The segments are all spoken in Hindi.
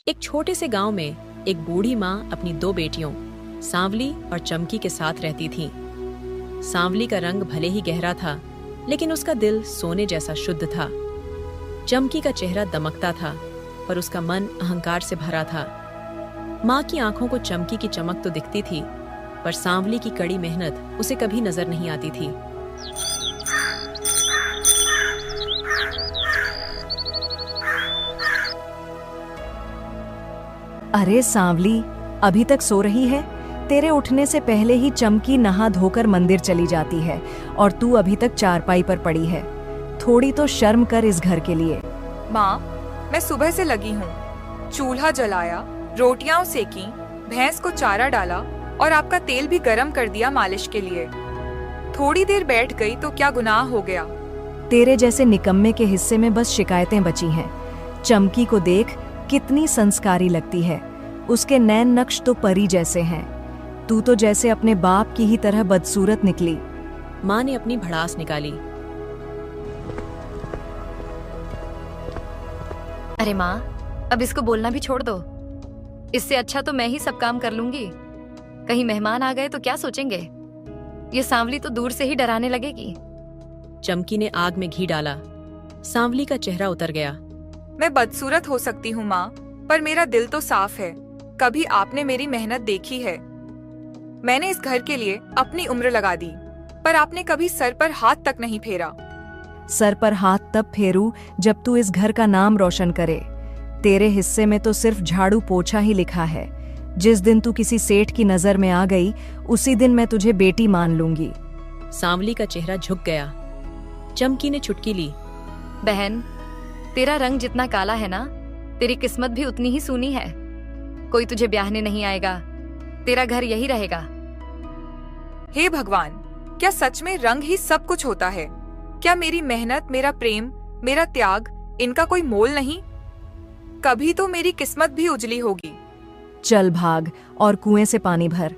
एक छोटे से गांव में एक बूढ़ी माँ अपनी दो बेटियों सांवली और चमकी के साथ रहती थी। सांवली का रंग भले ही गहरा था, लेकिन उसका दिल सोने जैसा शुद्ध था। चमकी का चेहरा दमकता था, पर उसका मन अहंकार से भरा था। माँ की आंखों को चमकी की चमक तो दिखती थी, पर सांवली की कड़ी मेहनत उसे कभी नजर नहीं आती थी। अरे सांवली, अभी तक सो रही है? तेरे उठने से पहले ही चमकी नहा धोकर मंदिर चली जाती है और तू अभी तक चारपाई पर पड़ी है। थोड़ी तो शर्म कर इस घर के लिए। माँ, मैं सुबह से लगी हूँ। चूल्हा जलाया, रोटियां सेकी, भैंस को चारा डाला और आपका तेल भी गरम कर दिया मालिश के लिए। थोड़ी देर बैठ गई तो क्या गुनाह हो गया? तेरे जैसे निकम्मे के हिस्से में बस शिकायतें बची हैं। चमकी को देख, कितनी संस्कारी लगती है। उसके नैन नक्श तो परी जैसे हैं। तू तो जैसे अपने बाप की ही तरह बदसूरत निकली। माँ ने अपनी भड़ास निकाली। अरे माँ, अब इसको बोलना भी छोड़ दो। इससे अच्छा तो मैं ही सब काम कर लूंगी। कहीं मेहमान आ गए तो क्या सोचेंगे? ये सांवली तो दूर से ही डराने लगेगी। चमकी ने आग में घी डाला। सांवली का चेहरा उतर गया। मैं बदसूरत हो सकती हूँ माँ, पर मेरा दिल तो साफ है। कभी आपने मेरी मेहनत देखी है? मैंने इस घर के लिए अपनी उम्र लगा दी, पर आपने कभी सर पर हाथ तक नहीं फेरा। सर पर हाथ तब फेरू जब तू इस घर का नाम रोशन करे। तेरे हिस्से में तो सिर्फ झाड़ू पोछा ही लिखा है। जिस दिन तू किसी सेठ की नजर में आ गई, उसी दिन मैं तुझे बेटी मान लूंगी। सांवली का चेहरा झुक गया। चमकी ने चुटकी ली। बहन, तेरा रंग जितना काला है ना, तेरी किस्मत भी उतनी ही सूनी है। कोई तुझे ब्याहने नहीं आएगा। तेरा घर यही रहेगा। हे भगवान, क्या सच में रंग ही सब कुछ होता है? क्या मेरी मेहनत, मेरा प्रेम, मेरा त्याग, इनका कोई मोल नहीं? कभी तो मेरी किस्मत भी उजली होगी। चल भाग और कुएं से पानी भर।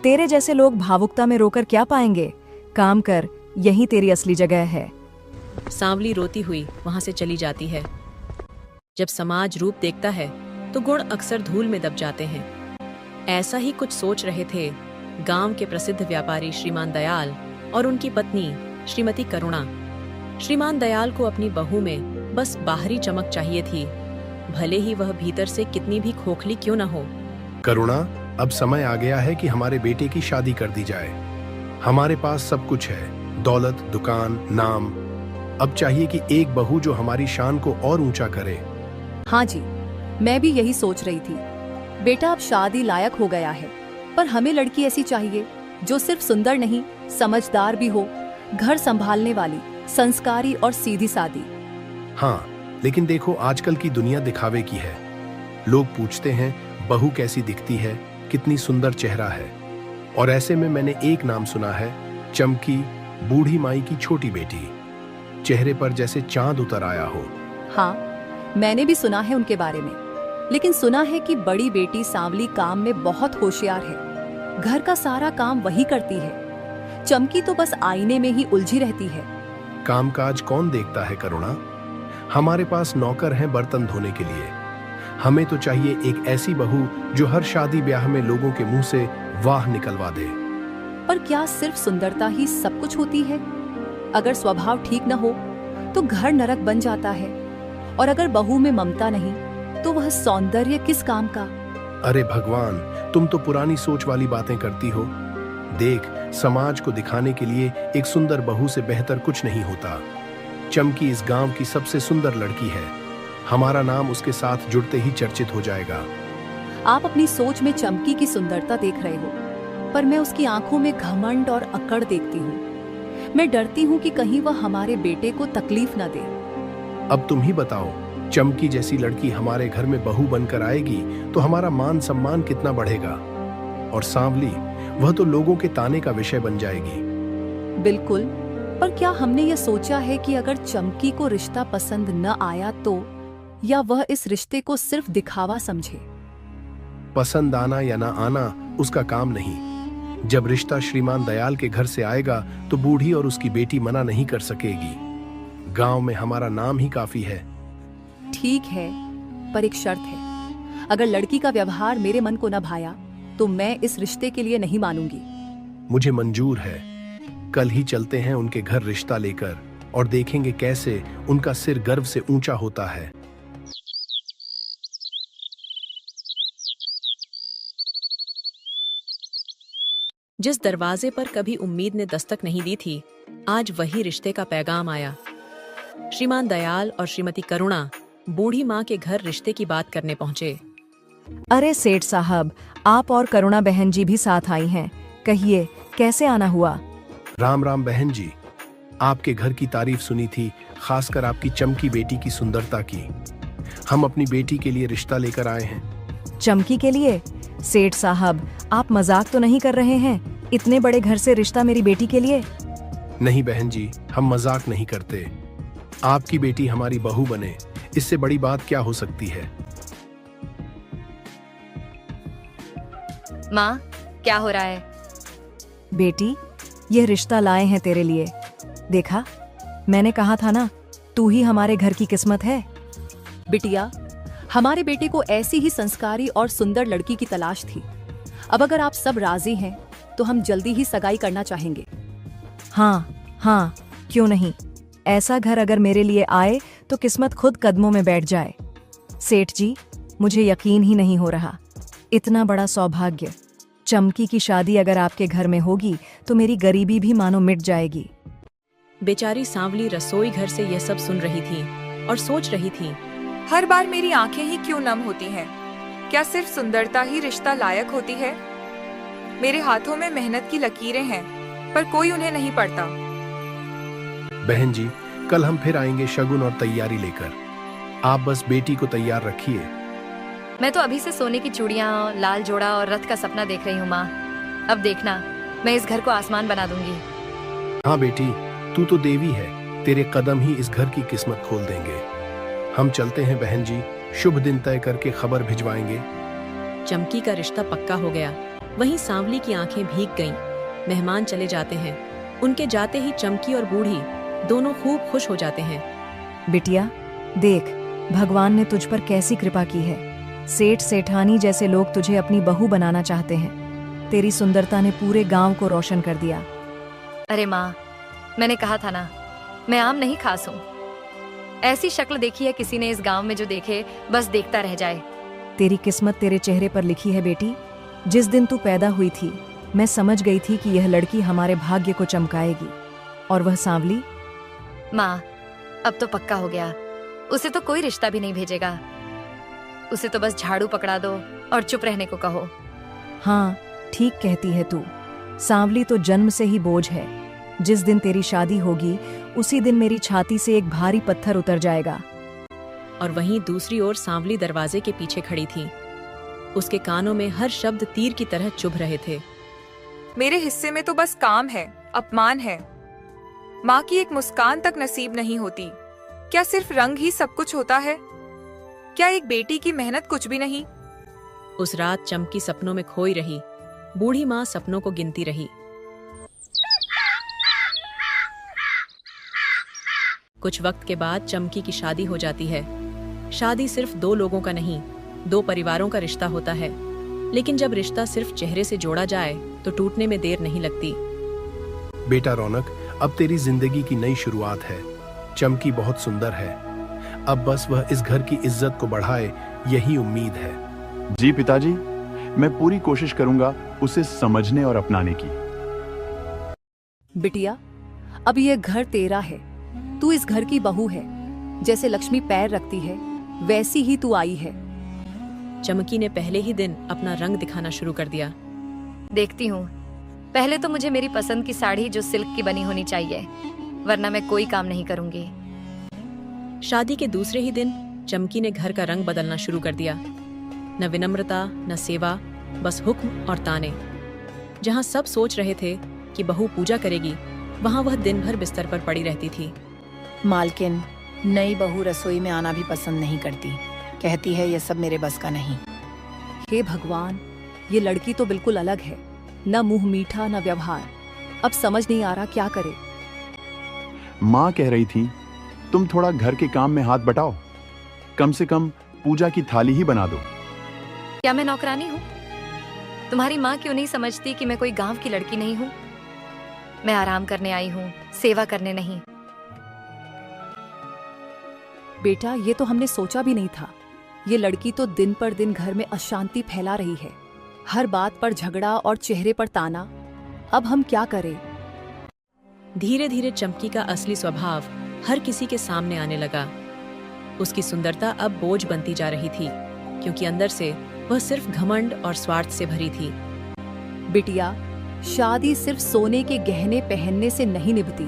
तेरे जैसे लोग भावुकता में रोकर क्या पाएंगे? काम कर, यही तेरी असली जगह है। सांवली रोती हुई वहां से चली जाती है। जब समाज रूप देखता है तो गुण अक्सर धूल में दब जाते हैं। ऐसा ही कुछ सोच रहे थे गांव के प्रसिद्ध व्यापारी श्रीमान दयाल और उनकी पत्नी श्रीमती करुणा। श्रीमान दयाल को अपनी बहू में बस बाहरी चमक चाहिए थी, भले ही वह भीतर से कितनी भी खोखली क्यों न हो। करुणा, अब समय आ गया है कि हमारे बेटे की शादी कर दी जाए। हमारे पास सब कुछ है, दौलत, दुकान, नाम। अब चाहिए कि एक बहू जो हमारी शान को और ऊंचा करे। हाँ जी, मैं भी यही सोच रही थी। बेटा अब शादी लायक हो गया है, पर हमें लड़की ऐसी चाहिए जो सिर्फ सुंदर नहीं, समझदार भी हो, घर संभालने वाली, संस्कारी और सीधी सादी। हाँ, लेकिन देखो, आजकल की दुनिया दिखावे की है। लोग पूछते हैं बहू कैसी दिखती है, कितनी सुंदर चेहरा है। और ऐसे में मैंने एक नाम सुना है, चमकी, बूढ़ी माई की छोटी बेटी। चेहरे पर जैसे चांद उतर आया हो। हाँ, मैंने भी सुना है उनके बारे में, लेकिन सुना है कि बड़ी बेटी सांवली काम में बहुत होशियार है। घर का सारा काम वही करती है। चमकी तो बस आईने में ही उलझी रहती है। कामकाज कौन देखता है करुणा? हमारे पास नौकर हैं बर्तन धोने के लिए। हमें तो चाहिए एक ऐसी बहू जो हर शादी ब्याह में लोगों के मुंह से वाह निकलवा दे। पर क्या सिर्फ सुंदरता ही सब कुछ होती है? अगर स्वभाव ठीक न हो तो घर नरक बन जाता है, और अगर बहू में ममता नहीं तो वह सौंदर्य किस काम का? अरे भगवान, तुम तो पुरानी सोच वाली बातें करती हो। देख, समाज को दिखाने के लिए एक सुंदर बहू से बेहतर कुछ नहीं होता। चमकी इस गांव की सबसे सुंदर लड़की है। हमारा नाम उसके साथ जुड़ते ही चर्चित हो जाएगा। आप अपनी सोच में चमकी की सुंदरता देख रहे हो, पर मैं उसकी आंखों में घमंड और अकड़ देखती हूँ। मैं डरती हूँ कि कहीं वह हमारे बेटे को तकलीफ न दे। अब तुम ही बताओ, चमकी जैसी लड़की हमारे घर में बहू बनकर आएगी तो हमारा मान सम्मान कितना बढ़ेगा। और सांवली, वह तो लोगों के ताने का विषय बन जाएगी। बिल्कुल, पर क्या हमने यह सोचा है कि अगर चमकी को रिश्ता पसंद न आया तो, या वह इस रिश्ते को सिर्फ दिखावा समझे? पसंद आना या ना आना उसका काम नहीं। जब रिश्ता श्रीमान दयाल के घर से आएगा तो बूढ़ी और उसकी बेटी मना नहीं कर सकेगी। गांव में हमारा नाम ही काफी है। ठीक है, पर एक शर्त है। अगर लड़की का व्यवहार मेरे मन को न भाया तो मैं इस रिश्ते के लिए नहीं मानूंगी। मुझे मंजूर है। कल ही चलते हैं उनके घर रिश्ता लेकर और देखेंगे कैसे उनका सिर गर्व से ऊंचा होता है। जिस दरवाजे पर कभी उम्मीद ने दस्तक नहीं दी थी, आज वही रिश्ते का पैगाम आया। श्रीमान दयाल और श्रीमती करुणा बूढ़ी माँ के घर रिश्ते की बात करने पहुंचे। अरे सेठ साहब, आप और करुणा बहन जी भी साथ आई हैं। कहिए, कैसे आना हुआ? राम राम बहन जी, आपके घर की तारीफ सुनी थी, खासकर आपकी चमकी बेटी की सुंदरता की। हम अपनी बेटी के लिए रिश्ता लेकर आए हैं। चमकी के लिए? सेठ साहब, आप मजाक तो नहीं कर रहे हैं? इतने बड़े घर से रिश्ता मेरी बेटी के लिए? नहीं बहन जी, हम मजाक नहीं करते। आपकी बेटी हमारी बहू बने, इससे बड़ी बात क्या हो सकती है। माँ, क्या हो रहा है? बेटी, यह रिश्ता लाए हैं तेरे लिए। देखा, मैंने कहा था ना, तू ही हमारे घर की किस्मत है। बिटिया, हमारे बेटे को ऐसी ही संस्कारी और सुंदर लड़की की तलाश थी। अब अगर आप सब राजी हैं तो हम जल्दी ही सगाई करना चाहेंगे। हाँ, क्यों नहीं। ऐसा घर अगर मेरे लिए आए तो किस्मत खुद कदमों में बैठ जाए। सेठ जी, मुझे यकीन ही नहीं हो रहा। इतना बड़ा सौभाग्य। चमकी की शादी अगर आपके घर में होगी तो मेरी गरीबी भी मानो मिट जाएगी। बेचारी सांवली रसोई घर से यह सब सुन रही थी और सोच रही थी, हर बार मेरी आंखें ही क्यों नम होती हैं? क्या सिर्फ सुंदरता ही रिश्ता लायक होती है? मेरे हाथों में मेहनत की लकीरें हैं, पर कोई उन्हें नहीं पढ़ता। बहन जी, कल हम फिर आएंगे शगुन और तैयारी लेकर। आप बस बेटी को तैयार रखिए। मैं तो अभी से सोने की चूड़ियाँ, लाल जोड़ा और रथ का सपना देख रही हूँ माँ। अब देखना, मैं इस घर को आसमान बना दूंगी। हाँ बेटी, तू तो देवी है, तेरे कदम ही इस घर की किस्मत खोल देंगे। हम चलते हैं बहन जी, शुभ दिन तय करके खबर भिजवाएंगे। चमकी का रिश्ता पक्का हो गया। वहीं सांवली की आंखें भीग गईं। मेहमान चले जाते हैं। उनके जाते ही चमकी और बूढ़ी दोनों खूब खुश हो जाते हैं। बिटिया, देख, भगवान ने तुझ पर कैसी कृपा की है। सेठ सेठानी जैसे लोग तुझे अपनी बहू बनाना चाहते हैं। तेरी सुंदरता ने पूरे गांव को रोशन कर दिया। अरे माँ, मैंने कहा था ना, मैं आम नहीं खास हूँ। ऐसी शक्ल देखी है किसी ने इस गांव में जो देखे बस देखता रह जाए। तेरी किस्मत तेरे चेहरे पर लिखी है बेटी। जिस दिन तू पैदा हुई थी, मैं समझ गई थी कि यह लड़की हमारे भाग्य को चमकाएगी। और वह सांवली? माँ, अब तो पक्का हो गया। उसे तो कोई रिश्ता भी नहीं भेजेगा। उसे तो बस झाड़ू पकड़ा दो और चुप रहने को कहो। हाँ, ठीक कहती है तू। सांवली तो जन्म से ही बोझ है। जिस दिन तेरी शादी होगी, उसी दिन मेरी छाती से एक भारी पत्थर उतर जाएगा। और वहीं दूसरी ओर सांवली दरवाजे के पीछे खड़ी थी। उसके कानों में हर शब्द तीर की तरह चुभ रहे थे। मेरे हिस्से में तो बस काम है, अपमान है। माँ की एक मुस्कान तक नसीब नहीं होती। क्या सिर्फ रंग ही सब कुछ होता है? क्या एक बेटी की मेहनत कुछ भी नहीं? उस रात चमकी सपनों में खोई रही। बूढ़ी माँ सपनों को गिनती रही। कुछ वक्त के बाद चमकी की शादी हो जाती है। शादी सिर्फ दो लोगों का नहीं, दो परिवारों का रिश्ता होता है। लेकिन जब रिश्ता सिर्फ चेहरे से जोड़ा जाए तो टूटने में देर नहीं लगती। बेटा रौनक, अब तेरी जिंदगी की नई शुरुआत है। चमकी बहुत सुंदर है। अब बस वह इस घर की इज्जत को बढ़ाए, यही उम्मीद है। जी पिताजी, मैं पूरी कोशिश करूंगा उसे समझने और अपनाने की। बिटिया, अब यह घर तेरा है। तू इस घर की बहू है। जैसे लक्ष्मी पैर रखती है, वैसी ही तू आई है। चमकी ने पहले ही दिन अपना रंग दिखाना शुरू कर दिया। देखती हूँ। पहले तो मुझे मेरी पसंद की साड़ी जो सिल्क की बनी होनी चाहिए, वरना मैं कोई काम नहीं करूंगी। शादी के दूसरे ही दिन चमकी ने घर का रंग बदलना शुरू कर दिया। न विनम्रता, न सेवा, बस हुक्म और ताने। जहां सब सोच रहे थे कि बहू पूजा करेगी, वहां वह दिन भर बिस्तर पर पड़ी रहती थी। मालकिन, नई बहू रसोई में आना भी पसंद नहीं करती। कहती है ये सब मेरे बस का नहीं। हे भगवान, ये लड़की तो बिल्कुल अलग है। न मुंह मीठा, न व्यवहार। अब समझ नहीं आ रहा क्या करे। माँ कह रही थी, तुम थोड़ा घर के काम में हाथ बटाओ। कम से कम पूजा की थाली ही बना दो। क्या मैं नौकरानी हूँ? तुम्हारी माँ क्यों नहीं समझती कि मैं कोई गांव की लड़की नहीं हूँ? मैं आराम करने आई हूँ, सेवा करने नहीं। बेटा, ये तो हमने सोचा भी नहीं था। ये लड़की तो दिन पर दिन घर में अशांति फैला रही है। हर बात पर झगड़ा और चेहरे पर ताना। अब हम क्या करें? धीरे धीरे चमकी का असली स्वभाव हर किसी के सामने आने लगा। उसकी सुंदरता अब बोझ बनती जा रही थी, क्योंकि अंदर से वह सिर्फ घमंड और स्वार्थ से भरी थी। बिटिया, शादी सिर्फ सोने के गहने पहनने से नहीं निभती।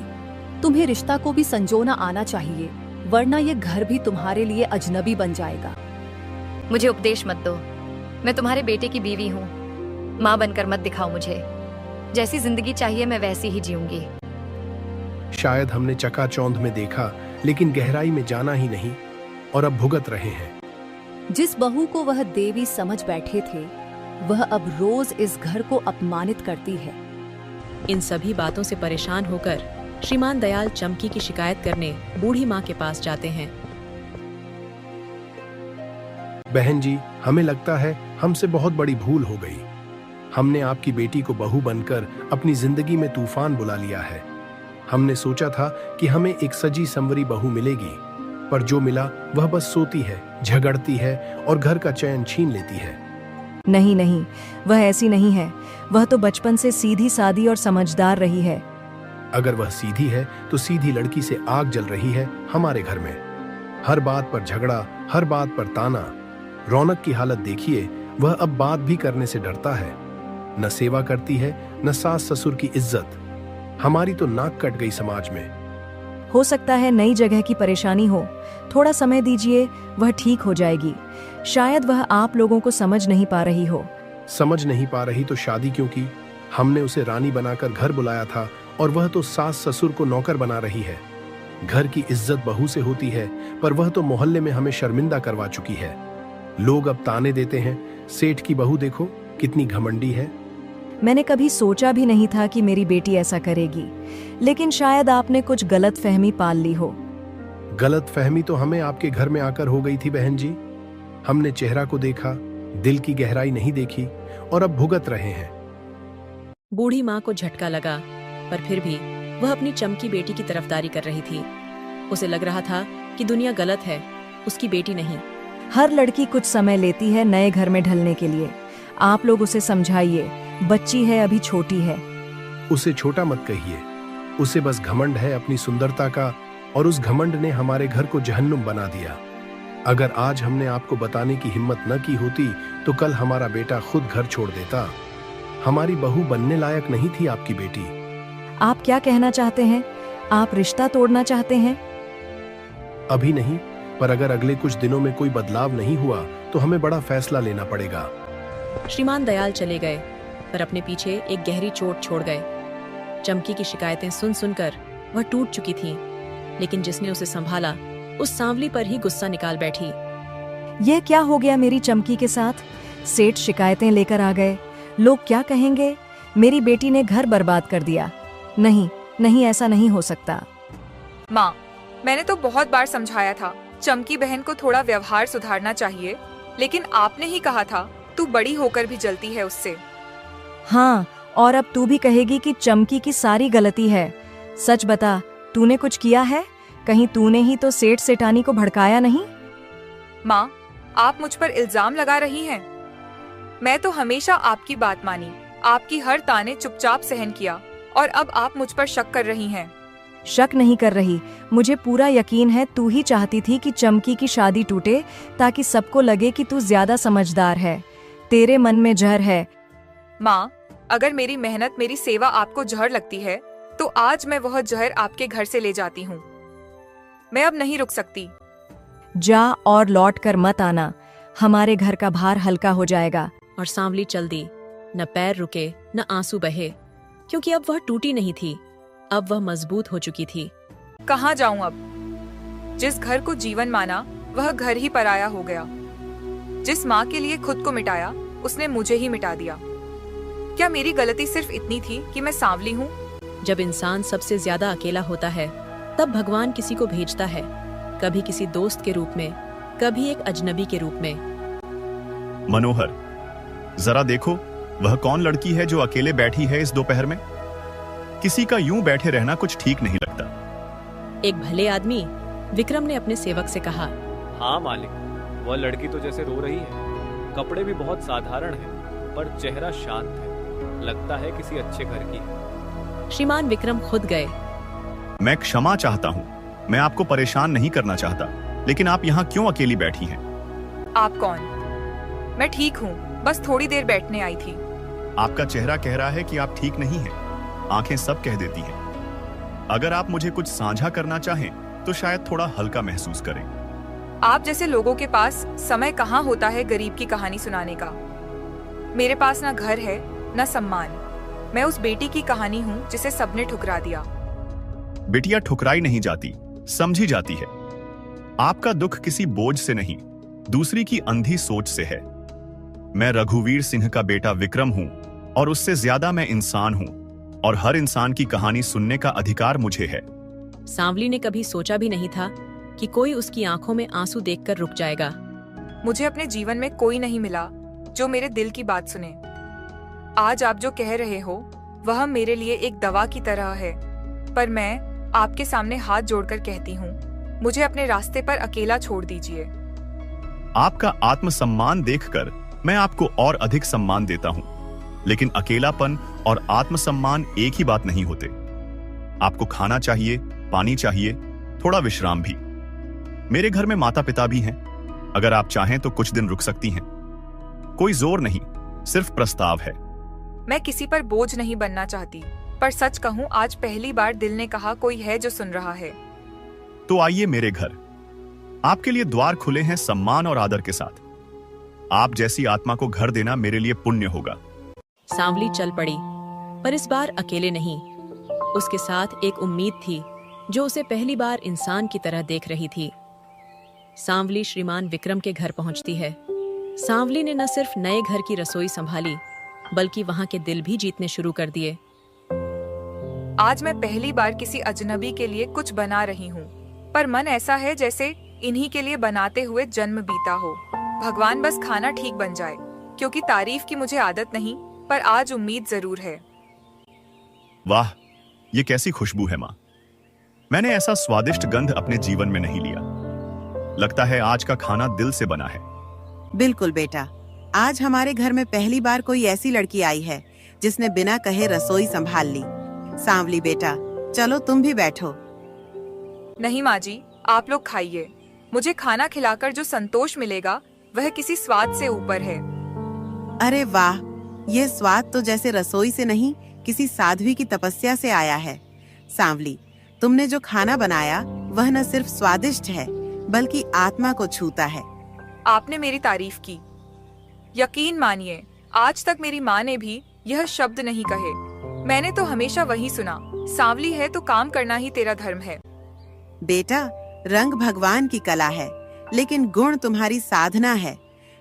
तुम्हें रिश्ता को भी संजोना आना चाहिए, वरना ये घर भी तुम्हारे लिए अजनबी बन जाएगा। मुझे उपदेश मत दो। मैं तुम्हारे बेटे की बीवी हूँ। माँ बनकर मत दिखाओ मुझे। जैसी जिंदगी चाहिए मैं वैसी ही जीऊंगी। शायद हमने चकाचौंध में देखा, लेकिन गहराई में जाना ही नहीं, और अब भुगत रहे हैं। जिस बहू को वह देवी समझ बैठे थे, वह अब रोज इस घर को अपमानित करती है। इन सभी बातों से परेशान होकर श्रीमान दयाल चमकी की शिकायत करने बूढ़ी माँ के पास जाते हैं। बहन जी, हमें लगता है हमसे बहुत बड़ी भूल हो गई। हमने आपकी बेटी को बहू बनकर अपनी जिंदगी में तूफान बुला लिया है। हमने सोचा था कि हमें एक सजी संवरी बहू मिलेगी, पर जो मिला वह बस सोती है, झगड़ती है और घर का चैन छीन लेती है। नहीं नहीं, वह ऐसी नहीं है। वह तो बचपन से सीधी सादी और समझदार रही है। अगर वह सीधी है तो सीधी लड़की से आग जल रही है हमारे घर में। हर बात पर झगड़ा, हर बात पर ताना। रौनक की हालत देखिए, वह अब बात भी करने से डरता है। न सेवा करती है, न सास ससुर की इज्जत। हमारी तो नाक कट गई समाज में। हो सकता है नई जगह की परेशानी हो। थोड़ा समय दीजिए, वह ठीक हो जाएगी। शायद वह आप लोगों को समझ नहीं पा रही हो। समझ नहीं पा रही तो शादी क्यों की? हमने उसे रानी बनाकर घर बुलाया था, और वह तो सास ससुर को नौकर बना रही है। घर की इज्जत बहू से होती है, पर वह तो मोहल्ले में हमें शर्मिंदा करवा चुकी है। लोग अब ताने देते हैं, सेठ की बहू देखो कितनी घमंडी है। मैंने कभी सोचा भी नहीं था कि मेरी बेटी ऐसा करेगी, लेकिन शायद आपने कुछ गलत फहमी पाल ली हो। गलत फहमी तो हमें आपके घर में आकर हो गई थी बहन जी। हमने चेहरा को देखा, दिल की गहराई नहीं देखी, और अब भुगत रहे हैं। बूढ़ी माँ को झटका लगा, पर फिर भी वह अपनी चमकी बेटी की तरफदारी कर रही थी। उसे लग रहा था कि दुनिया गलत है, उसकी बेटी नहीं। हर लड़की कुछ समय लेती है नए घर में ढलने के लिए। आप लोग उसे समझाइए, बच्ची है, अभी छोटी है। उसे छोटा मत कहिए। उसे बस घमंड है अपनी सुंदरता का, और उस घमंड ने हमारे घर को जहन्नुम बना दिया। अगर आज हमने आपको बताने की हिम्मत न की होती, तो कल हमारा बेटा खुद घर छोड़ देता। हमारी बहू बनने लायक नहीं थी आपकी बेटी। आप क्या कहना चाहते हैं? आप रिश्ता तोड़ना चाहते हैं? अभी नहीं, पर अगर अगले कुछ दिनों में कोई बदलाव नहीं हुआ तो हमें बड़ा फैसला लेना पड़ेगा। श्रीमान दयाल चले गए, पर अपने पीछे एक गहरी चोट छोड़ गए। चमकी की शिकायतें सुन सुनकर वह टूट चुकी थी, लेकिन जिसने उसे संभाला उस सांवली पर ही गुस्सा निकाल बैठी। यह क्या हो गया मेरी चमकी के साथ? सेठ शिकायतें लेकर आ गए। लोग क्या कहेंगे? मेरी बेटी ने घर बर्बाद कर दिया। नहीं नहीं, ऐसा नहीं हो सकता। माँ, मैंने तो बहुत बार समझाया था चमकी बहन को थोड़ा व्यवहार सुधारना चाहिए, लेकिन आपने ही कहा था तू बड़ी होकर भी जलती है उससे। हाँ, और अब तू भी कहेगी कि चमकी की सारी गलती है। सच बता, तूने कुछ किया है? कहीं तूने ही तो सेठ सेठानी को भड़काया नहीं? माँ, आप मुझ पर इल्जाम लगा रही हैं। मैं तो हमेशा आपकी बात मानी, आपकी हर ताने चुपचाप सहन किया, और अब आप मुझ पर शक कर रही हैं। शक नहीं कर रही, मुझे पूरा यकीन है तू ही चाहती थी कि चमकी की शादी टूटे, ताकि सबको लगे कि तू ज्यादा समझदार है। तेरे मन में जहर है। माँ, अगर मेरी मेहनत, मेरी सेवा आपको जहर लगती है, तो आज मैं वह जहर आपके घर से ले जाती हूँ। मैं अब नहीं रुक सकती। जा और लौट कर मत आना, हमारे घर का भार हल्का हो जाएगा। और सांवली चल दी। न पैर रुके, न आंसू बहे, क्योंकि अब वह टूटी नहीं थी, अब वह मजबूत हो चुकी थी। कहाँ जाऊं अब? जिस घर को जीवन माना, वह घर ही पराया हो गया। जिस माँ के लिए खुद को मिटाया, उसने मुझे ही मिटा दिया। क्या मेरी गलती सिर्फ इतनी थी कि मैं सांवली हूँ? जब इंसान सबसे ज्यादा अकेला होता है, तब भगवान किसी को भेजता है, कभी किसी दोस्त के रूप में, कभी एक अजनबी के रूप में। मनोहर, जरा देखो, वह कौन लड़की है जो अकेले बैठी है इस दोपहर में? किसी का यूं बैठे रहना कुछ ठीक नहीं लगता। एक भले आदमी विक्रम ने अपने सेवक से कहा। हाँ मालिक, वह लड़की तो जैसे रो रही है। कपड़े भी बहुत साधारण हैं, पर चेहरा शांत है, लगता है किसी अच्छे घर की है। श्रीमान विक्रम खुद गए। मैं क्षमा चाहता हूँ, मैं आपको परेशान नहीं करना चाहता, लेकिन आप यहाँ क्यों अकेली बैठी हैं? आप कौन? मैं ठीक हूँ, बस थोड़ी देर बैठने आई थी। आपका चेहरा कह रहा है कि आप ठीक नहीं हैं। आंखें सब कह देती हैं। अगर आप मुझे कुछ साझा करना चाहें तो शायद थोड़ा हल्का महसूस करें। आप जैसे लोगों के पास समय कहाँ होता है गरीब की कहानी सुनाने का। मेरे पास ना घर है ना सम्मान। मैं उस बेटी की कहानी हूँ जिसे सबने ठुकरा दिया। बेटियां ठुकराई नहीं जाती, समझी जाती है। आपका दुख किसी बोझ से नहीं, दूसरी की अंधी सोच से है। मैं रघुवीर सिंह का बेटा विक्रम हूं और उससे ज्यादा मैं इंसान हूं, और हर इंसान की कहानी सुनने का अधिकार मुझे है। सांवली ने कभी सोचा भी नहीं था कि कोई उसकी आंखों में आंसू देखकर रुक जाएगा। मुझे अपने जीवन में कोई नहीं मिला जो मेरे दिल की बात सुने। आज आप जो कह रहे हो वह मेरे लिए एक दवा की तरह है, पर मैं आपके सामने हाथ जोड़कर कहती हूँ, मुझे अपने रास्ते पर अकेला छोड़ दीजिए। आपका आत्मसम्मान देखकर मैं आपको और अधिक सम्मान देता हूं, लेकिन अकेलापन और आत्मसम्मान एक ही बात नहीं होते। आपको खाना चाहिए, पानी चाहिए, थोड़ा विश्राम भी। मेरे घर में माता पिता भी हैं। अगर आप चाहें तो कुछ दिन रुक सकती हैं। कोई जोर नहीं, सिर्फ प्रस्ताव है। मैं किसी पर बोझ नहीं बनना चाहती, पर सच कहूँ आज पहली बार दिल ने कहा कोई है जो सुन रहा है। तो आइए मेरे घर। आपके लिए द्वार खुले हैं सम्मान और आदर के साथ। आप जैसी आत्मा को घर देना मेरे लिए पुण्य होगा। सांवली चल पड़ी, पर इस बार अकेले नहीं। उसके साथ एक उम्मीद थी जो उसे पहली बार इंसान की तरह देख रही थी। सांवली श्रीमान विक्रम के घर पहुंचती है। सांवली ने न सिर्फ नए घर की रसोई संभाली, बल्कि वहां के दिल भी जीतने शुरू कर दिए। आज मैं पहली बार किसी अजनबी के लिए कुछ बना रही हूँ, पर मन ऐसा है जैसे इन्हीं के लिए बनाते हुए जन्म बीता हो। भगवान बस खाना ठीक बन जाए, क्योंकि तारीफ की मुझे आदत नहीं, पर आज उम्मीद जरूर है। वाह, ये कैसी खुशबू है माँ। मैंने ऐसा स्वादिष्ट गंध अपने जीवन में नहीं लिया। लगता है आज का खाना दिल से बना है। बिल्कुल बेटा, आज हमारे घर में पहली बार कोई ऐसी लड़की आई है जिसने बिना कहे रसोई संभाल ली। सांवली बेटा, चलो तुम भी बैठो। नहीं माँ जी, आप लोग खाइए। मुझे खाना खिलाकर जो संतोष मिलेगा वह किसी स्वाद से ऊपर है। अरे वाह, ये स्वाद तो जैसे रसोई से नहीं, किसी साध्वी की तपस्या से आया है। सांवली, तुमने जो खाना बनाया वह न सिर्फ स्वादिष्ट है, बल्कि आत्मा को छूता है। आपने मेरी तारीफ की। यकीन मानिए, आज तक मेरी माँ ने भी यह शब्द नहीं कहे। मैंने तो हमेशा वही सुना, सांवली है तो काम करना ही तेरा धर्म है। बेटा, रंग भगवान की कला है, लेकिन गुण तुम्हारी साधना है।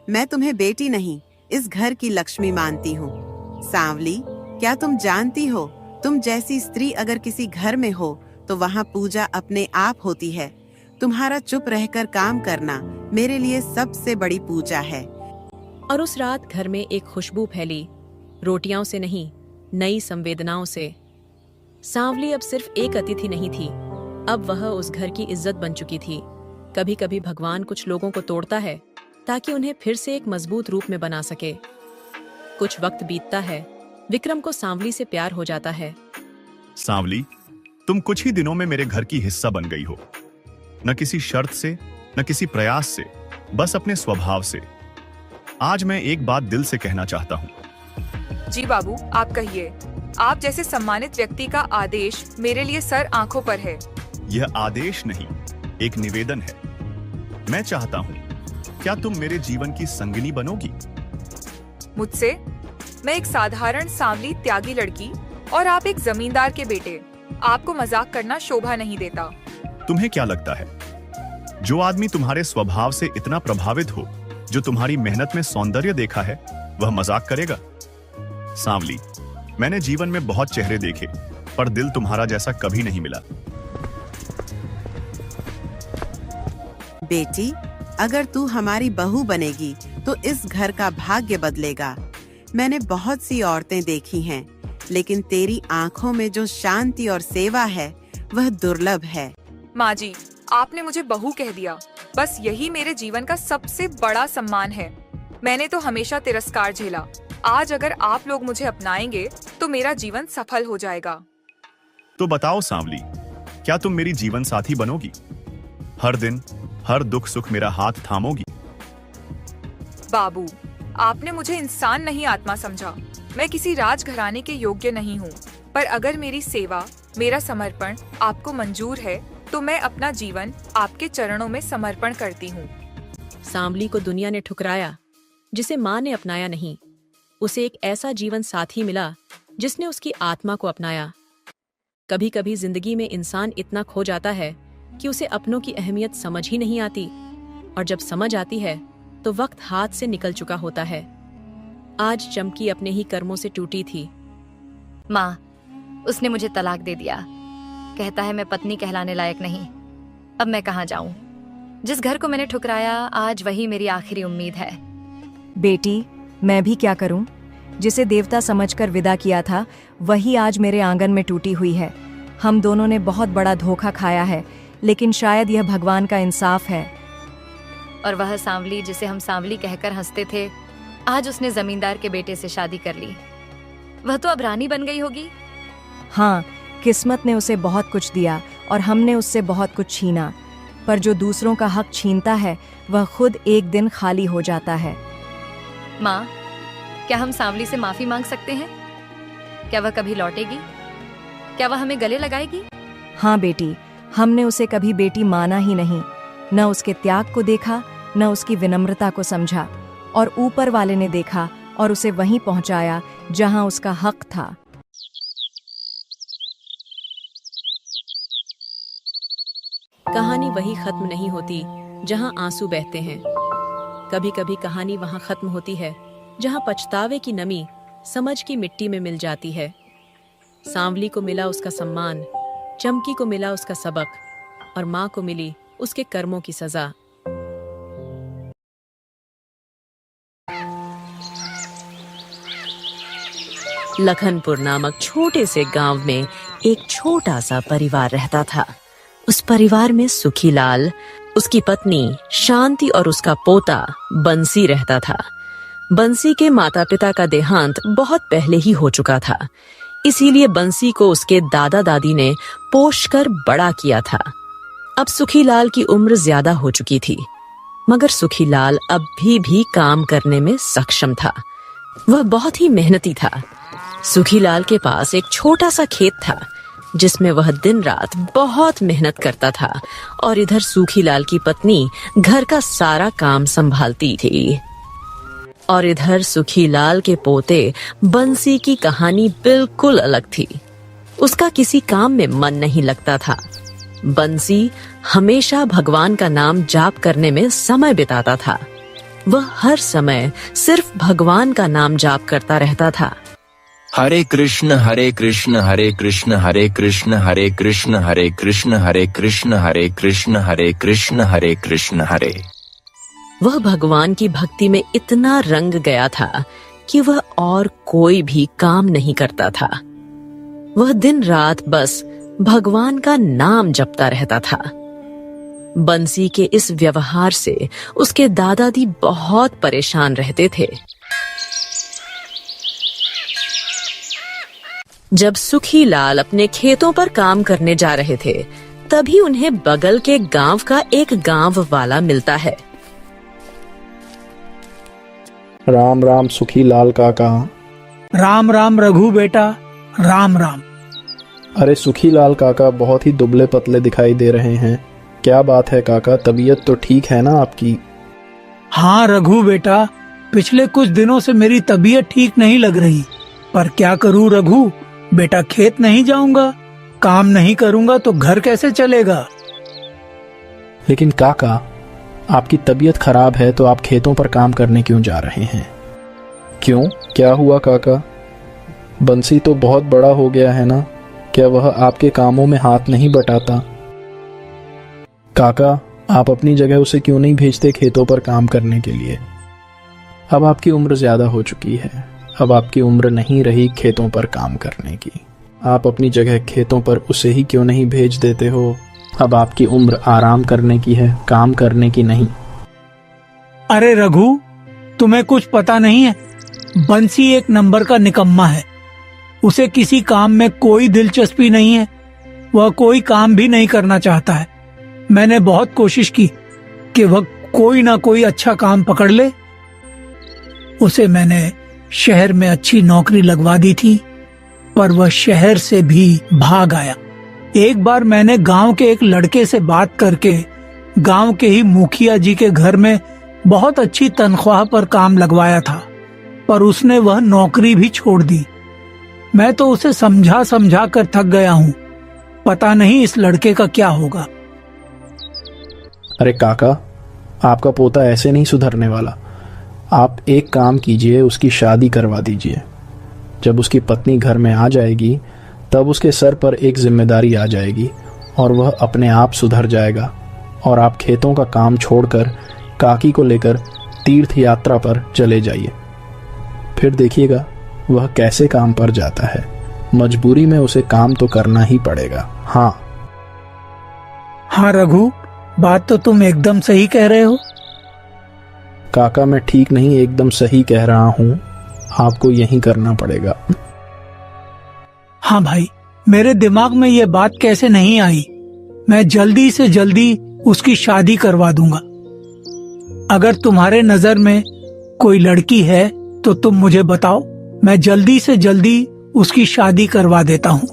मैं तुम्हें बेटी नहीं, इस घर की लक्ष्मी मानती हूँ। सांवली, क्या तुम जानती हो, तुम जैसी स्त्री अगर किसी घर में हो तो वहाँ पूजा अपने आप होती है। तुम्हारा चुप रहकर काम करना मेरे लिए सबसे बड़ी पूजा है। और उस रात घर में एक खुशबू फैली, रोटियों से नहीं, नई संवेदनाओं से। सांवली अब सिर्फ एक अतिथि नहीं थी, अब वह उस घर की इज्जत बन चुकी थी। कभी कभी भगवान कुछ लोगों को तोड़ता है ताकि उन्हें फिर से एक मजबूत रूप में बना सके। कुछ वक्त बीतता है, विक्रम को सांवली से प्यार हो जाता है। सांवली, तुम कुछ ही दिनों में मेरे घर की हिस्सा बन गई हो। न किसी शर्त से, न किसी प्रयास से, बस अपने स्वभाव से। आज मैं एक बात दिल से कहना चाहता हूँ। जी बाबू, आप कहिए। आप जैसे सम्मानित व्यक्ति का आदेश मेरे लिए सर आंखों पर है। यह आदेश नहीं, एक निवेदन है। मैं चाहता हूँ, क्या तुम मेरे जीवन की संगिनी बनोगी? मुझसे? मैं एक साधारण सांवली त्यागी लड़की और आप एक जमींदार के बेटे। आपको मजाक करना शोभा नहीं देता। तुम्हें क्या लगता है, जो आदमी तुम्हारे स्वभाव से इतना प्रभावित हो, जो तुम्हारी मेहनत में सौंदर्य देखा है, वह मजाक करेगा? सांवली, मैंने जीवन में बहुत चेहरे देखे, पर दिल तुम्हारा जैसा कभी नहीं मिला। बेटी, अगर तू हमारी बहू बनेगी तो इस घर का भाग्य बदलेगा। मैंने बहुत सी औरतें देखी हैं, लेकिन तेरी आंखों में जो शांति और सेवा है वह दुर्लभ है। माँ जी, आपने मुझे बहू कह दिया। बस यही मेरे जीवन का सबसे बड़ा सम्मान है। मैंने तो हमेशा तिरस्कार झेला। आज अगर आप लोग मुझे अपनाएंगे तो मेरा जीवन सफल हो जाएगा। तो बताओ सांवली, क्या तुम मेरी जीवन साथी बनोगी? हर दिन हर दुख सुख मेरा हाथ थामोगी? बाबू, आपने मुझे इंसान नहीं आत्मा समझा। मैं किसी राजघराने के योग्य नहीं हूँ, पर अगर मेरी सेवा, मेरा समर्पण आपको मंजूर है तो मैं अपना जीवन आपके चरणों में समर्पण करती हूँ। सांवली को दुनिया ने ठुकराया, जिसे माँ ने अपनाया नहीं। उसे एक ऐसा जीवन साथी मिला जिसने उसकी आत्मा को अपनाया। कभी कभी जिंदगी में इंसान इतना खो जाता है कि उसे अपनों की अहमियत समझ ही नहीं आती, और जब समझ आती है तो वक्त हाथ से निकल चुका होता है। आज चमकी अपने ही कर्मों से टूटी थी। माँ, उसने मुझे तलाक दे दिया। कहता है मैं पत्नी कहलाने लायक नहीं। अब मैं कहाँ जाऊं? जिस घर को मैंने ठुकराया, आज वही मेरी आखिरी उम्मीद है। बेटी, मैं भी क्या करूं? जिसे देवता समझकर विदा किया था वही आज मेरे आंगन में टूटी हुई है। हम दोनों ने बहुत बड़ा धोखा खाया है, लेकिन शायद यह भगवान का इंसाफ है। और वह सांवली जिसे हम सांवली कहकर हंसते थे, आज उसने जमींदार के बेटे से शादी कर ली। वह तो अब रानी बन गई होगी। हाँ, किस्मत ने उसे बहुत कुछ दिया और हमने उससे बहुत कुछ छीना, पर जो दूसरों का हक छीनता है वह खुद एक दिन खाली हो जाता है। माँ, क्या हम सांवली से माफी मांग सकते हैं? क्या वह कभी लौटेगी? क्या वह हमें गले लगाएगी? हाँ बेटी, हमने उसे कभी बेटी माना ही नहीं। न उसके त्याग को देखा, न उसकी विनम्रता को समझा, और ऊपर वाले ने देखा और उसे वहीं पहुंचाया जहां उसका हक था। कहानी वही खत्म नहीं होती जहां आंसू बहते हैं। कभी कभी कहानी वहां खत्म होती है जहां पछतावे की नमी समझ की मिट्टी में मिल जाती है। सांवली को मिला उसका सम्मान, चमकी को मिला उसका सबक, और माँ को मिली उसके कर्मों की सजा। लखनपुर नामक छोटे से गांव में एक छोटा सा परिवार रहता था। उस परिवार में सुखीलाल, उसकी पत्नी शांति और उसका पोता बंसी रहता था। बंसी के माता पिता का देहांत बहुत पहले ही हो चुका था, इसीलिए बंसी को उसके दादा दादी ने पोषकर बड़ा किया था। अब सुखीलाल की उम्र ज्यादा हो चुकी थी, मगर सुखीलाल अब भी काम करने में सक्षम था। वह बहुत ही मेहनती था। सुखीलाल के पास एक छोटा सा खेत था जिसमें वह दिन रात बहुत मेहनत करता था, और इधर सुखीलाल की पत्नी घर का सारा काम संभालती थी। और इधर सुखीलाल के पोते बंसी की कहानी बिल्कुल अलग थी। उसका किसी काम में मन नहीं लगता था। बंसी हमेशा भगवान का नाम जाप करने में समय बिताता था। वह हर समय सिर्फ भगवान का नाम जाप करता रहता था। हरे कृष्ण हरे कृष्ण हरे कृष्ण हरे कृष्ण हरे कृष्ण हरे कृष्ण हरे कृष्ण हरे कृष्ण हरे कृष्ण हरे कृष्ण हरे। वह भगवान की भक्ति में इतना रंग गया था कि वह और कोई भी काम नहीं करता था। वह दिन रात बस भगवान का नाम जपता रहता था। बंसी के इस व्यवहार से उसके दादाजी बहुत परेशान रहते थे। जब सुखीलाल अपने खेतों पर काम करने जा रहे थे, तभी उन्हें बगल के गांव का एक गांव वाला मिलता है। राम राम सुखीलाल काका। राम राम रघु बेटा, राम राम। अरे सुखीलाल काका बहुत ही दुबले पतले दिखाई दे रहे हैं। क्या बात है काका, तबीयत तो ठीक है ना आपकी? हाँ रघु बेटा, पिछले कुछ दिनों से मेरी तबीयत ठीक नहीं लग रही, पर क्या करूँ रघु बेटा, खेत नहीं जाऊंगा, काम नहीं करूंगा तो घर कैसे चलेगा? लेकिन काका, आपकी तबीयत खराब है तो आप खेतों पर काम करने क्यों जा रहे हैं? क्यों, क्या हुआ काका? बंसी तो बहुत बड़ा हो गया है ना, क्या वह आपके कामों में हाथ नहीं बटाता? काका, आप अपनी जगह उसे क्यों नहीं भेजते खेतों पर काम करने के लिए? अब आपकी उम्र ज्यादा हो चुकी है। अब आपकी उम्र नहीं रही खेतों पर काम करने की। आप अपनी जगह खेतों पर उसे ही क्यों नहीं भेज देते हो? अब आपकी उम्र आराम करने की है, काम करने की नहीं। अरे रघु, तुम्हें कुछ पता नहीं है? बंसी एक नंबर का निकम्मा है। उसे किसी काम में कोई दिलचस्पी नहीं है। वह कोई काम भी नहीं करना चाहता है। मैंने बहुत कोशिश की कि वह कोई ना कोई अच्छा काम पकड़ ले। उसे मैंने शहर में अच्छी नौकरी लगवा दी थी, पर वह शहर से भी भाग आया। एक बार मैंने गांव के एक लड़के से बात करके गांव के ही मुखिया जी के घर में बहुत अच्छी तनख्वाह पर काम लगवाया था, पर उसने वह नौकरी भी छोड़ दी। मैं तो उसे समझा समझा कर थक गया हूँ। पता नहीं इस लड़के का क्या होगा। अरे काका, आपका पोता ऐसे नहीं सुधरने वाला। आप एक काम कीजिए, उसकी शादी करवा दीजिए। जब उसकी पत्नी घर में आ जाएगी तब उसके सर पर एक जिम्मेदारी आ जाएगी और वह अपने आप सुधर जाएगा। और आप खेतों का काम छोड़कर काकी को लेकर तीर्थ यात्रा पर चले जाइए। फिर देखिएगा वह कैसे काम पर जाता है। मजबूरी में उसे काम तो करना ही पड़ेगा। हाँ रघु, बात तो तुम एकदम सही कह रहे हो। काका, मैं ठीक नहीं एकदम सही कह रहा हूँ। आपको यही करना पड़ेगा। हाँ भाई, मेरे दिमाग में ये बात कैसे नहीं आई। मैं जल्दी से जल्दी उसकी शादी करवा दूंगा। अगर तुम्हारे नजर में कोई लड़की है तो तुम मुझे बताओ। मैं जल्दी से जल्दी उसकी शादी करवा देता हूँ।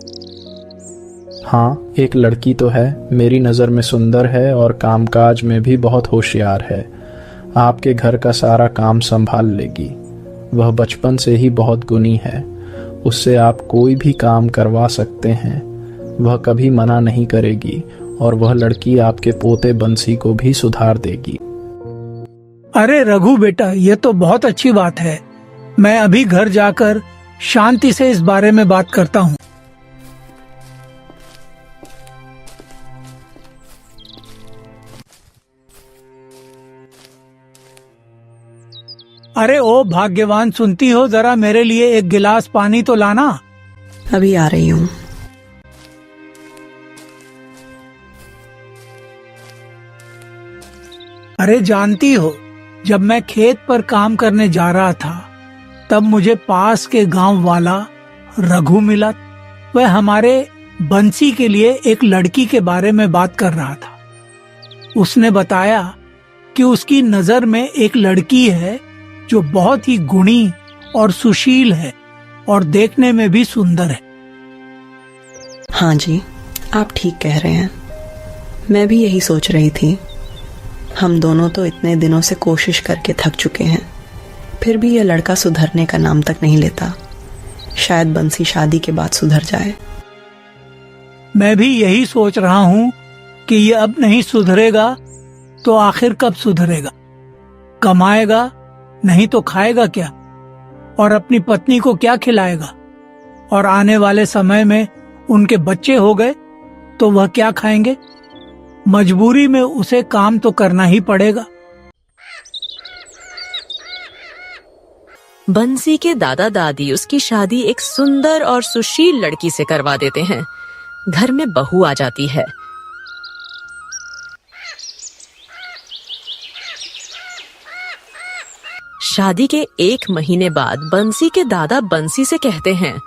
हाँ, एक लड़की तो है, मेरी नज़र में सुंदर है और कामकाज में भी बहुत होशियार है। आपके घर का सारा काम संभाल लेगी। वह बचपन से ही बहुत गुणी है। उससे आप कोई भी काम करवा सकते हैं। वह कभी मना नहीं करेगी और वह लड़की आपके पोते बंसी को भी सुधार देगी। अरे रघु बेटा, ये तो बहुत अच्छी बात है। मैं अभी घर जाकर शांति से इस बारे में बात करता हूँ। अरे ओ भाग्यवान, सुनती हो? जरा मेरे लिए एक गिलास पानी तो लाना। अभी आ रही हूँ। अरे जानती हो, जब मैं खेत पर काम करने जा रहा था तब मुझे पास के गांव वाला रघु मिला। वह हमारे बंसी के लिए एक लड़की के बारे में बात कर रहा था। उसने बताया कि उसकी नजर में एक लड़की है जो बहुत ही गुणी और सुशील है और देखने में भी सुंदर है। हाँ जी, आप ठीक कह रहे हैं। मैं भी यही सोच रही थी। हम दोनों तो इतने दिनों से कोशिश करके थक चुके हैं, फिर भी यह लड़का सुधरने का नाम तक नहीं लेता। शायद बंसी शादी के बाद सुधर जाए। मैं भी यही सोच रहा हूँ कि ये अब नहीं सुधरेगा तो आखिर कब सुधरेगा? कमाएगा नहीं तो खाएगा क्या? और अपनी पत्नी को क्या खिलाएगा? और आने वाले समय में उनके बच्चे हो गए तो वह क्या खाएंगे? मजबूरी में उसे काम तो करना ही पड़ेगा। बंसी के दादा दादी उसकी शादी एक सुंदर और सुशील लड़की से करवा देते हैं। घर में बहू आ जाती है। शादी के 1 महीने बाद बंसी के दादा बंसी से कहते हैं,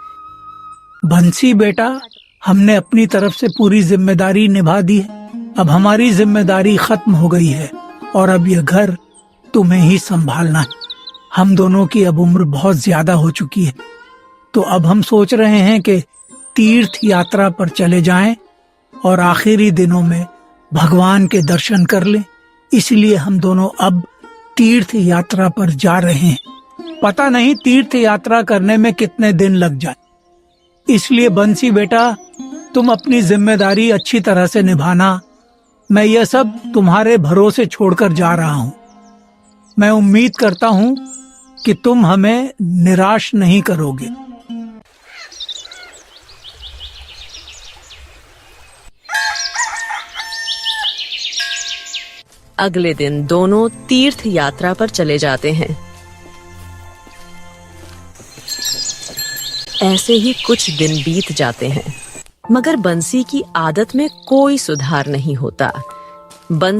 बंसी बेटा, हमने अपनी तरफ से पूरी जिम्मेदारी निभा दी है। अब हमारी जिम्मेदारी खत्म हो गई है और अब यह घर तुम्हें ही संभालना है। हम दोनों की अब उम्र बहुत ज्यादा हो चुकी है, तो अब हम सोच रहे हैं कि तीर्थ यात्रा पर चले जाएं और आखिरी दिनों में भगवान के दर्शन कर लें। इसलिए हम दोनों अब तीर्थ यात्रा पर जा रहे हैं। पता नहीं तीर्थ यात्रा करने में कितने दिन लग जाए। इसलिए बंसी बेटा, तुम अपनी जिम्मेदारी अच्छी तरह से निभाना। मैं यह सब तुम्हारे भरोसे छोड़कर जा रहा हूँ। मैं उम्मीद करता हूँ कि तुम हमें निराश नहीं करोगे। अगले दिन दोनों तीर्थ यात्रा पर चले जाते हैं। ऐसे ही कुछ दिन बीत जाते हैं, मगर बंसी की आदत में कोई सुधार नहीं होता।